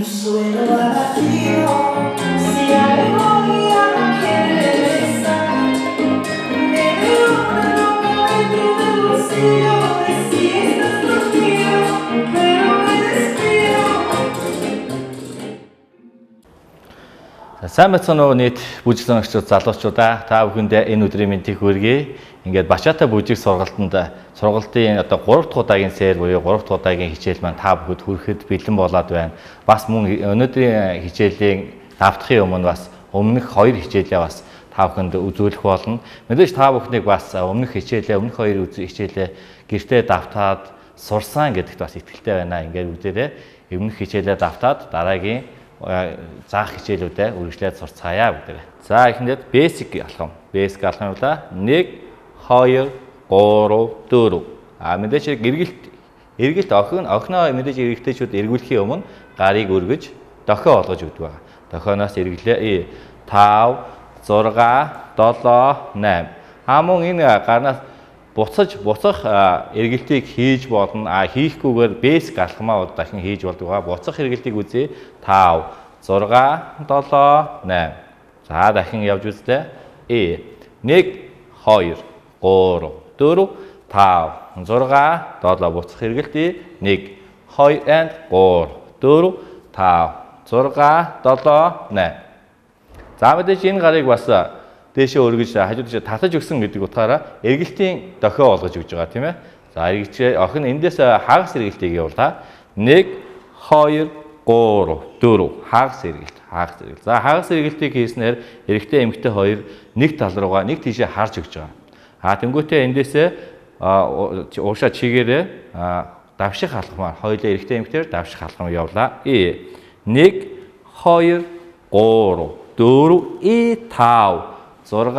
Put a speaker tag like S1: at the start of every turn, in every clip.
S1: suelo vacío, si hay hoy que estar, me veo una loca dentro del bolsillo, y si estás conmigo, pero me despido.
S2: Сайн мэцэн уу нийт бүжиг соногчдод залуучуудаа та бүхэндээ энэ өдрийн мэндийг хүргэе. Ингээд Бачаата бүжиг сургалтанд сургалтын одоо 3 дахь удаагийн сэр буюу 3 дахь удаагийн хичээл маань та бүхэнд хүрэхэд бэлэн болоод байна. Бас мөн өнөөдрийн хичээлийн давтахын өмнө бас өмнөх 2 хичээлээ бас та бүхэнд үзүүлэх болно. Мэдээж та бүхнийг бас өмнөх 2 хичээлээ гэртээ давтаад сурсан гэдэгт бас итгэлтэй байна. Ингээд бүгдээрээ өмнөх хичээлээ давтаад дараагийн заах хичээлүүдээ үргэлжлээд сурцгаая бүгдээрээ. За эхнээд basic алхам. Basic алхамлаа 1 2 3 4. Мэдээж эргэлт охиноо мэдээж эргэлтэйчүүд эргүүлэхийн өмнө гарыг өргөж дохио олгож өгдөг байгаа. Дохионоос эргэлээ 5 6 7 8. Мөн энэ гарнаас буцах эргэлтийг хийж болно. Хийхгүйгээр basic алхмаа дахин хийж болдог байгаа. Буцах эргэлтийг үзье. 5 6 7 8. За дахин явж үзлээ. 1 2 3 4 5 6 7 буцах эргэлтий 1 2 and 3 4 5 6 7 8. За мэдээж энэ гарыг бас дээшээ өргөж хажууд тийш татаж өгсөн гэдэг утгаараа эргэлтийн дохио олгож өгж байгаа тийм ээ. За эргэлт охин эндээс хагас эргэлтийг явуулаа. 1 2 3 4 хагас эргэлт. За хагас эргэлтийг хийснээр эрэгтэй эмэгтэй хоёр нэг тал руугаа нэг тийшээ харж өгж байгаа. Тэнгүүтээ эндээсээ уушаа чигээрээ давших алхмаар хоёулаа эрэгтэй эмэгтэйгээр давших алхам явуулаа. 1 2 3 4 5 6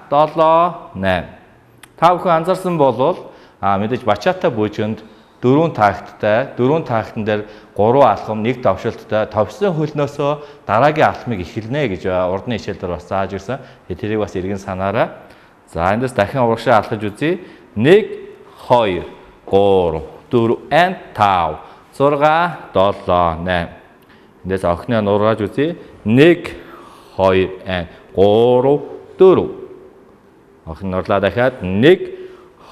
S2: 7 8. Та бүхэн анзаарсан болвол мэдээж Бачаата бүжинд 4 тактан дээр 3 алхам, 1 давшилттай товсон хөлнөөсөө дараагийн алхмыг эхэлнэ гэж урдны хичээлдэр бас зааж ирсэн. Тэрийг бас эргэн санаарай. За эндээс дахин урагшаа алхаж үзье. 1 2 3 4 and 5 6 7 8. Эндээс охины нургааж үзье. 1 2 and 3 4. Охин нурлаа дахиад 1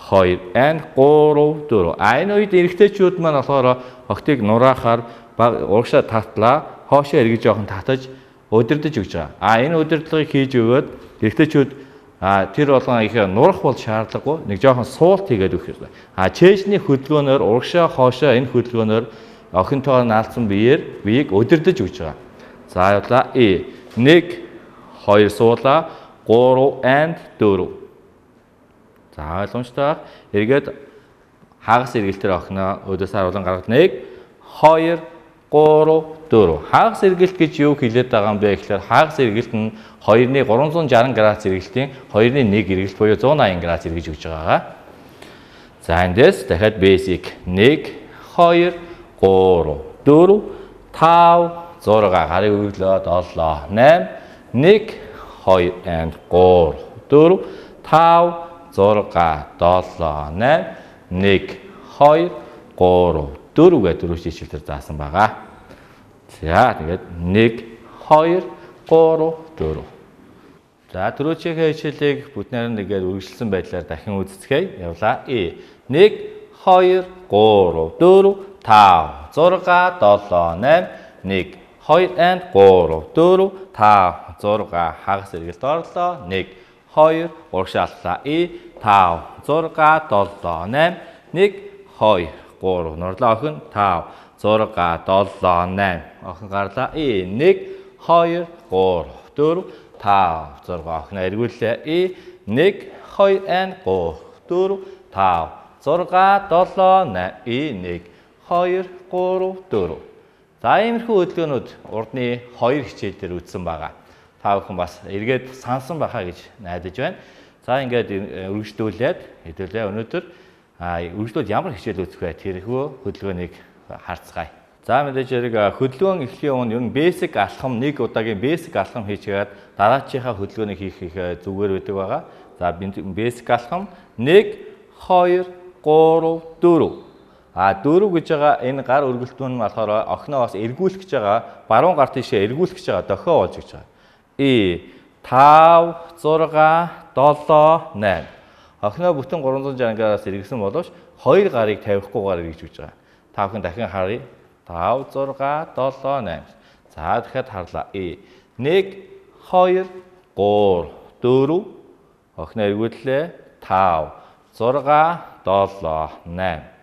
S2: 2 and 3 4. Энэ үед эрэгтэйчүүд маань болохоор охтыг нураахаар урагшаа татлаа хоошоо эргэж жоохон татаж удирдах өгч байгаа. Энэ удирдлагыг хийж өгөөд эрэгтэйчүүд тэр болгон их нурах бол шаардлагагүй. Нэг жоохон суулт хийгээд өгөх хэрэгтэй. Чэйжний хөдөлгөөнөөр урагшаа хоошоо энэ хөдөлгөөнөөр охинтойгоо наалцсан биеийг удирдах өгч байгаа. За явлаа. 1 2 суулаа 3 and 4. За ойлгомжтой. Эргээд хагас эргэлтээр охиноо өдөөс харуулan гаргад 1 2 3 4. Хагас эргэлт гэж юу хэлээд байгаа юм бэ гэхээр хагас эргэлт нь 2-ны 360 градус эргэлтийн 2-ны 1 эргэлт буюу 180 градус эргэж өгч байгаа. За эндээс дахиад basic 1 2 3 4 5 6 гарыг өргөлөө 7 8 1 2 and 3 4 5 6 7 8 1 2 3 4 гэдэг 4 шийдэл заасан байгаа. За тэгээд 1 2 3 4. За түрүүчийнхээ хичээлийг бүтнээр нь нэгээд үргэлжилсэн байдлаар дахин үздэцгээе. Явлаа. 1 2 3 4 5 6 7 8 1 2 and 3 4 5 6 хагас эргэлт орлоо. 1 2 урагшааллаа. 5 6 7 8 1 2 3 нурлаа охин 5 6 7 8 охин гарлаа. 1 2 3 4 5 6 охин эргүүлээ. 1 2 and 3 4 5 6 7 8 1 2 3 4. За иймэрхүү хөдөлгөөнүүд урдны 2 хичээл дээр үзсэн байгаа. Та бүхэн бас эргээд сансан байхаа гэж найдаж байна. За ингээд үргэлжлүүлээд хэдүүлээ өнөөдөр үргэлжлүүлээд ямар хичээл үзэх вэ? Тэрхүү хөдөлгөөнийг харцгаая. За мэдээж хэрэг хөдөлгөөн эхлэхийн өмнө ер нь basic алхам 1 удаагийн basic алхам хийчихээд дараачихаа хөдөлгөөнийг хийх их зүгээр байдаг байгаа. За basic алхам 1 2 3 4. 4 гэж байгаа энэ гар өргөлтүүн нь болохоор охиноо бас эргүүлэх гэж байгаа. Баруун гар тийшээ эргүүлэх гэж байгаа. Дохио болж гэж байгаа. 5 6 7 8. Охиноо бүтэн 360-аас эргэсэн боловч 2 гарыг тавихгүйгээр эргэж гэж байгаа. Та бүхэн дахин харъя. 5 6 7 8. За дахиад харлаа. 1 2 3 4. Охиноо эргүүллээ. 5 6 7 8.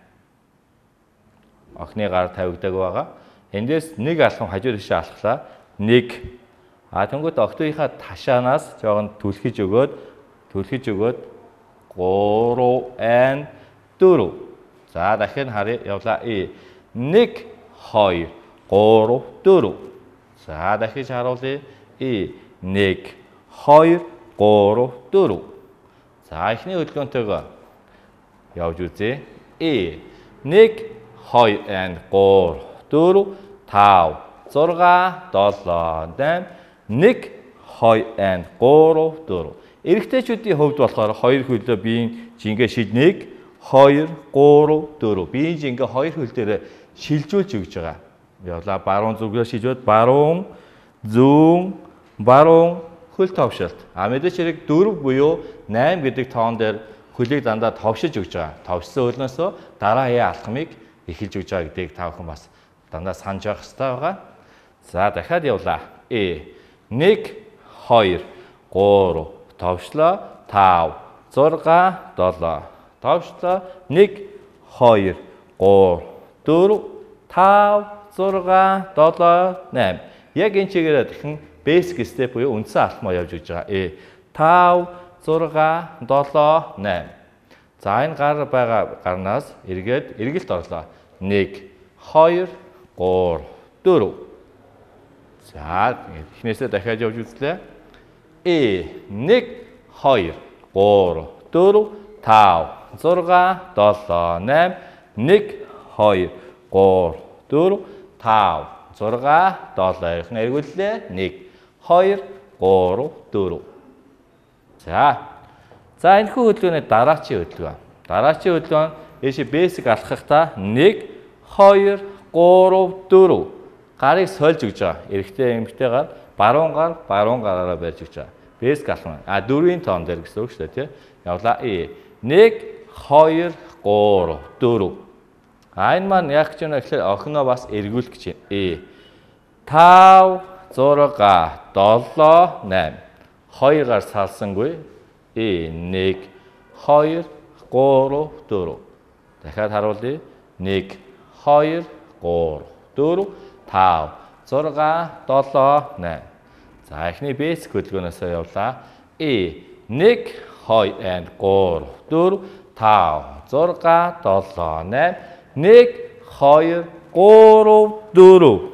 S2: Охины гар тавигдаг байгаа. Эндээс нэг алхам хажуу тийшээ алхлаа. 1. Тэнгуут октоийнхаа ташаанаас жоохон түлхэж өгөөд 3 and 4. За дахин харъя явлаа. 1 2 3 4. За дахиж харуулъя. 1 2 3 4. За эхний хөдөлгөөнтэйгээ явж үзье. 1 2 and 3 4 5 6 7 8 1 2 and 3 4. Эрэгтэйчүүдийн хувьд болохоор 2 хөлөө биеийн жингээ шид 1 2 3 4. Биеийн жингээ 2 хөл дээр шилжүүлж өгч байгаа. Явлаа баруун зүгөө шилжүүлээд баруун зүүн баруун хөл товшилт. Мэдээч хэрэг 4 буюу 8 гэдэг тоон дээр хөлийг дандаа товшиж өгч байгаа. Товшсон хөлнөөсөө дараагийн алхмыг эхэлж өгч байгаа гэдгийг та бүхэн бас дандаа санаж явах хэрэгтэй байгаа. За дахиад явлаа. 1 2 3 товшлоо 5 6 7 товшлоо 1 2 3 4 5 6 7 8. Яг энэ чигээрээ дахин basic step буюу үндсэн алхмаа явж өгч байгаа. 5 6 7 8. За энэ гар байгаа гарнаас эргэлт орлоо. 1 2 3 4. За эхнээсээ дахиад явж үзлээ. 1 2 3 4 5 6 7 8 1 2 3 4 5 6 7 их эргүүллээ. 1 2 3 4. За энэ хөдөлгөөний дараачийн хөдөлгөөн. Дараачийн хөдөлгөөн ээшээ basic алхахдаа 1 2 3 4 гарыг сольж өгч байгаа. Эрэгтэй эмэгтэй гар баруун гараараа барьж өгч байгаа. Basic алхам. 4-ийн тоон дээр гэсэн үг шүү дээ, тий. Явлаа. 1 2 3 4. Энэ маань яг ч юм гэхээр охиноо бас эргүүлэх гэж байна. 5 6 7 8. 2 гар салсангүй. 1 2 3 4. Дахиад харуулъя. 1 2 3 4 5 6 7 8. За эхний basic хөдөлгөөнөөс явлаа. 1 2 and 3 4 5 6 7 8 1 2 3 4.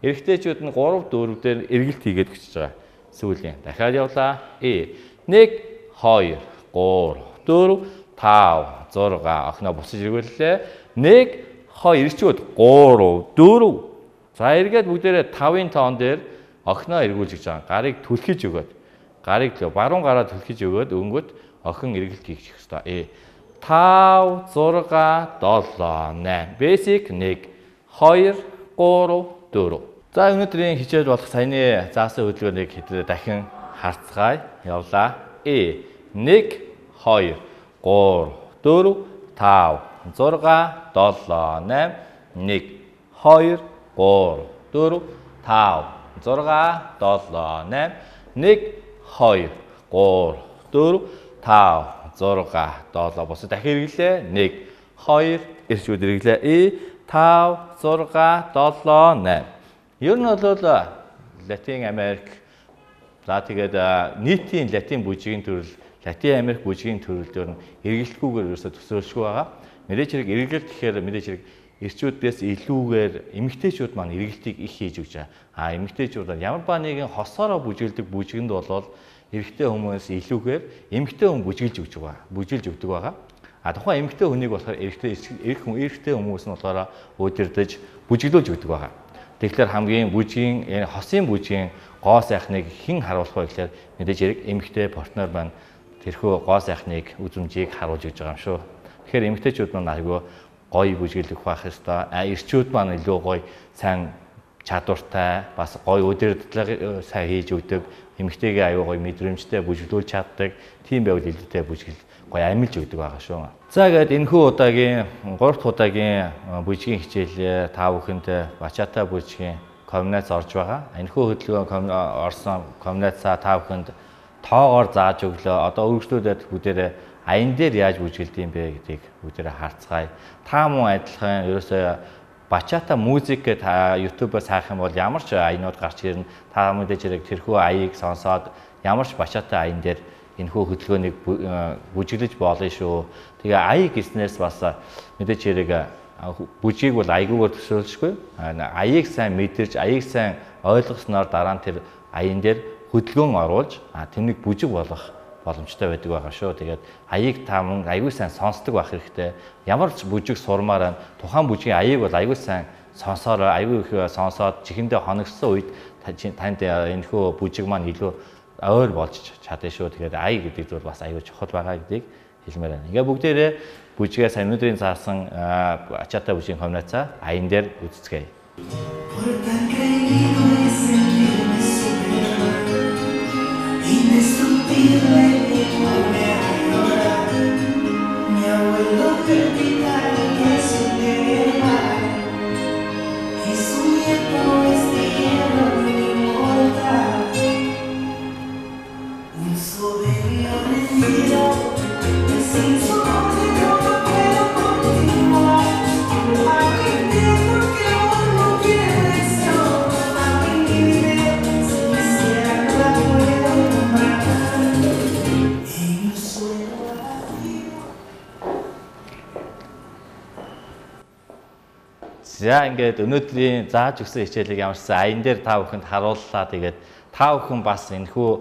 S2: Эрэгтэйчүүд нь 3 4 дээр эргэлт хийгээд өчөж байгаа. Сүүлийн дахиад явлаа. 1 2 3 4 5 6 охиноо буцаж эргүүллээ. 1 2 ирчүүд 3 4. За эргээд бүгдээрээ 5-ын тоон дээр охиноо эргүүлж гэж байгаа. Гарыг түлхэж өгөөд. Гарыг баруун гараа түлхэж өгөөд өнгөт охин эргэлт хийх хэрэгтэй. 5 6 7 8. Basic 1 2 3 4. За өнөөдрийн хичээл болох саяны заасан хөдөлгөөнийг хэдээ дахин харцгаая. Явлаа. 1 2 3 4 5 6 7 8 1 2 3 4 5 6 7 8 1 2 3 4 5 6 7 босоо дахин эргэлээ. 1 2 ирчүүд эргэлээ. 5 6 7 8. Ер нь бол Латин Америк за тэгээд нийтийн латин бүжгийн төрөл Латин Америк бүжгийн төрөлдөр нь эргэлтгүйгээр ерөөсө төсөөлшгүй байгаа. Мэдээж хэрэг эргэлт гэхээр мэдээж хэрэг эрчүүдээс илүүгээр эмэгтэйчүүд маань эргэлтийг их хийж өгч байгаа. Эмэгтэйчүүд ямар ба нэгэн хосоороо бүжгэлдэг бүжгэнд бол эрэгтэй хүмүүс илүүгээр эмэгтэй хүн бүжгэлж өгдөг байгаа. Тухайн эмэгтэй хүнийг болохоор эрэгтэй хүмүүс нь болохоор удирдах бүжиглүүлж өгдөг байгаа. Тэгэхээр хамгийн бүжгийн хосын бүжгийн гоо сайхныг хэн харуулах вэ гэхээр мэдээж хэрэг эмэгтэй партнер маань тэрхүү гоо сайхныг үзмжийг харуулж өгч байгаа юм шүү. Тэгэхээр эмэгтэйчүүд маань айгүй гоё бүжиглэх байх ёстой. Ирчүүд маань илүү гоё сайн чадвартай, бас гоё удирдлага сайн хийж өгдөг, эмэгтэйгээ аюу гоё мэдрэмжтэй бүжиглүүлж чаддаг. Тийм байвал илүүтэй бүжиглэл гоё амилж өгдөг байгаа шүү. За гээд энэхүү удаагийн 3 дахь удаагийн бүжгийн хичээлээ та бүхэнд бачаатай бүжгийн комбинац орж байгаа. Энэхүү хөдөлгөөн орсон комбинацаа та бүхэнд тоогоор зааж өглөө. Одоо үргэлжлүүлээд бүгдээрээ аян дээр яаж бүжгэлдэг юм бэ гэдгийг бүгдээрээ харцгаая. Та мөн адилхан ерөөсөө бачаата музик та YouTube-аас хайх юм бол ямар ч аянууд гарч ирнэ. Та мэдээж хэрэг тэрхүү аяыг сонсоод ямар ч бачаатай аян дээр энэхүү хөдөлгөөнийг бүжиглэж болно шүү. Тэгээ аяг гэснээс бас мэдээж хэрэг бүжгийг бол аягүйгээр төсөөлшгүй. Аяыг сайн мэдэрч, аяыг сайн ойлгосноор дараа нь тэр аян дээр хөдөлгөөн оруулж тэрнийг бүжиг болгох боломжтой байдаг байгаа шүү. Тэгээд аяыг та мөн аягүй сайн сонсдог байх хэрэгтэй. Ямар ч бүжиг сурмаар тухайн бүжгийн аяыг бол аягүй сайн сонсороо, аягүй их сонсоод чихэндээ хоногссон үед танд энэхүү бүжиг маань илүү ойр болж чадна шүү. Тэгээд ая гэдэг зүйл бас аягүй чухал байгаа гэдгийг хэлмээр байна. Ингээ бүгдээрээ бүжгээ сайн өнөөдрийн заасан ачаатай бүжгийн комбинацаа аян дээр үзцгээе. За ингээд өнөөдрийн зааж өгсөн хичээлийг ямарчсан аян дээр та бүхэнд харууллаа. Тэгээд та бүхэн бас энэхүү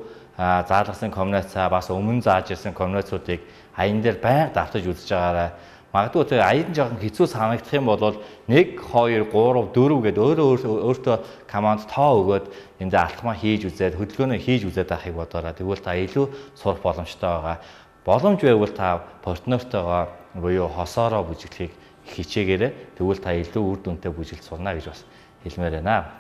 S2: заалгасан комбинацаа бас өмнө зааж ирсэн комбинацуудыг аян дээр байнга давтаж үзэж байгаарай. Магадгүй тэр аян жоохон хэцүү санагдах юм бол 1 2 3 4 гэд өөртөө команд тоо өгөөд энд алтмаа хийж үзээд хөдөлгөөнөө хийж үзээд байхыг бодоорой. Тэгвэл та илүү сурах боломжтой байгаа. Боломж байвал та партнертойгоо буюу хосоороо бүжиглэхийг хичээгээрэй. Тэгвэл та илүү үр дүнтэй бүжиглэж сурна гэж бас хэлмээр байна.